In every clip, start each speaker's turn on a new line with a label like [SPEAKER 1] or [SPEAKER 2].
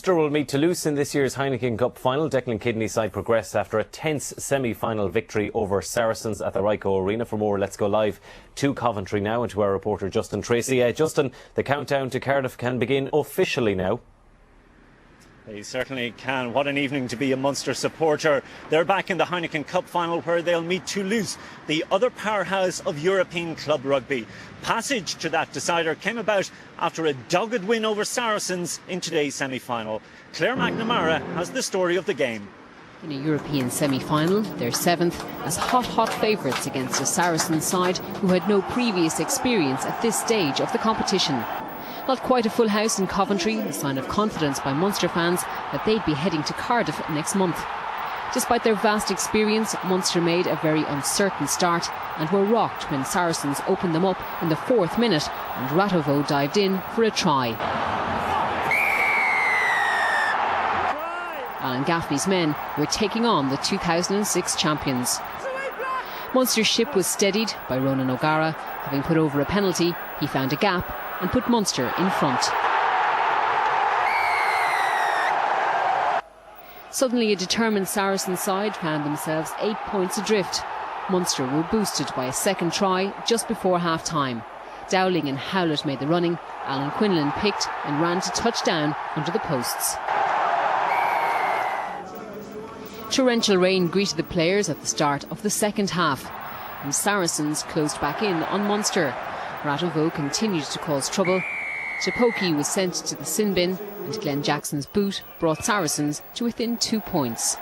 [SPEAKER 1] Munster will meet Toulouse in this year's Heineken Cup final. Declan Kidney's side progressed after a tense semi-final victory over Saracens at the Ricoh Arena. For more, let's go live to Coventry now and to our reporter Justin Tracy. Justin, the countdown to Cardiff can begin officially now.
[SPEAKER 2] They certainly can. What an evening to be a Munster supporter. They're back in the Heineken Cup final where they'll meet Toulouse, the other powerhouse of European club rugby. Passage to that decider came about after a dogged win over Saracens in today's semi-final. Claire McNamara has the story of the game.
[SPEAKER 3] In a European semi-final, they're seventh as hot favourites against a Saracens side who had no previous experience at this stage of the competition. Not quite a full house in Coventry, a sign of confidence by Munster fans that they'd be heading to Cardiff next month. Despite their vast experience, Munster made a very uncertain start and were rocked when Saracens opened them up in the 4th minute and Ricoh dived in for a try. Alan Gaffney's men were taking on the 2006 champions. Munster's ship was steadied by Ronan O'Gara. Having put over a penalty, he found a gap and put Munster in front. Suddenly a determined Saracen side found themselves 8 points adrift. Munster were boosted by a second try just before half-time. Dowling and Howlett made the running. Alan Quinlan picked and ran to touchdown under the posts. Torrential rain greeted the players at the start of the second half, and Saracens closed back in on Munster. Ricoh continued to cause trouble. Tupoki was sent to the sin bin and Glenn Jackson's boot brought Saracens to within 2 points.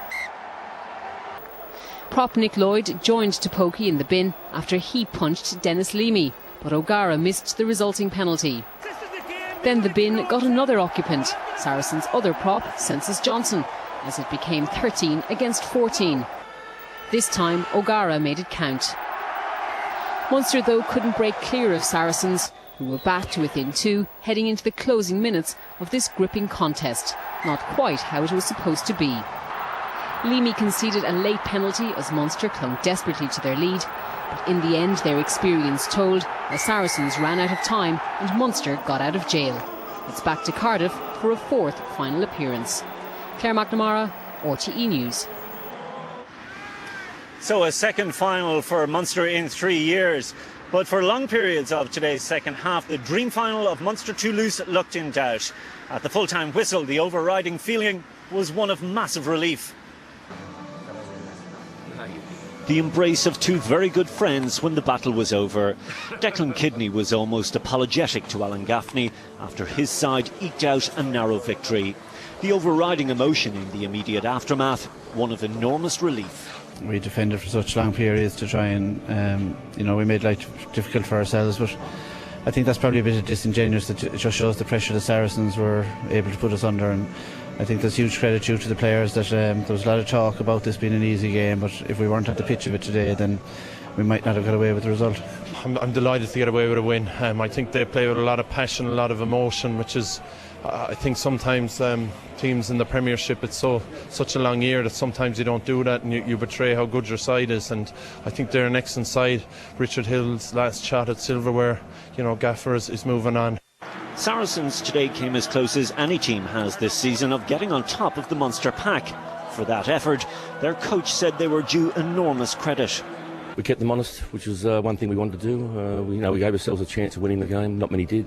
[SPEAKER 3] Prop Nick Lloyd joined Tupoki in the bin after he punched Dennis Leamy, but O'Gara missed the resulting penalty. Then the bin got another occupant, Saracens' other prop, Census Johnson, as it became 13 against 14. This time O'Gara made it count. Munster, though, couldn't break clear of Saracens, who were back to within 2, heading into the closing minutes of this gripping contest. Not quite how it was supposed to be. Leamy conceded a late penalty as Munster clung desperately to their lead, but in the end their experience told as Saracens ran out of time and Munster got out of jail. It's back to Cardiff for a 4th final appearance. Claire McNamara, RTE News.
[SPEAKER 2] So a second final for Munster in 3 years. But for long periods of today's second half, the dream final of Munster-Toulouse looked in doubt. At the full-time whistle, the overriding feeling was one of massive relief. The embrace of two very good friends when the battle was over. Declan Kidney was almost apologetic to Alan Gaffney after his side eked out a narrow victory. The overriding emotion in the immediate aftermath, one of enormous relief.
[SPEAKER 4] We defended for such long periods to try and, we made life difficult for ourselves, but I think that's probably a bit disingenuous. It just shows the pressure the Saracens were able to put us under, and I think there's huge credit due to the players that there was a lot of talk about this being an easy game, but if we weren't at the pitch of it today, then we might not have got away with the result.
[SPEAKER 5] I'm delighted to get away with a win. I think they play with a lot of passion, a lot of emotion, which is, I think sometimes teams in the Premiership, it's such a long year that sometimes you don't do that and you betray how good your side is, and I think they're an excellent side. Richard Hill's last shot at silverware, Gaffer is moving on.
[SPEAKER 2] Saracens today came as close as any team has this season of getting on top of the Munster pack. For that effort, their coach said they were due enormous credit.
[SPEAKER 6] We kept them honest, which was one thing we wanted to do. We gave ourselves a chance of winning the game. Not many did.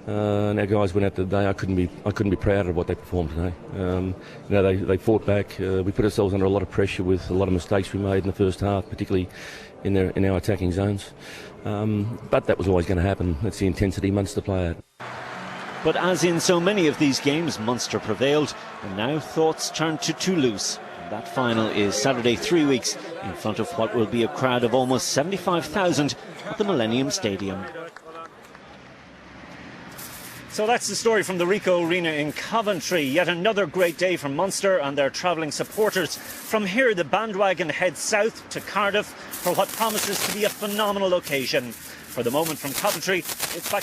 [SPEAKER 6] And our guys went out today. I couldn't be prouder of what they performed today. They fought back. We put ourselves under a lot of pressure with a lot of mistakes we made in the first half, particularly in our attacking zones. But that was always going to happen. That's the intensity Munster play at.
[SPEAKER 2] But as in so many of these games, Munster prevailed, and now thoughts turn to Toulouse. That final is Saturday, 3 weeks, in front of what will be a crowd of almost 75,000 at the Millennium Stadium. So that's the story from the Ricoh Arena in Coventry. Yet another great day for Munster and their travelling supporters. From here, the bandwagon heads south to Cardiff for what promises to be a phenomenal occasion. For the moment from Coventry, it's back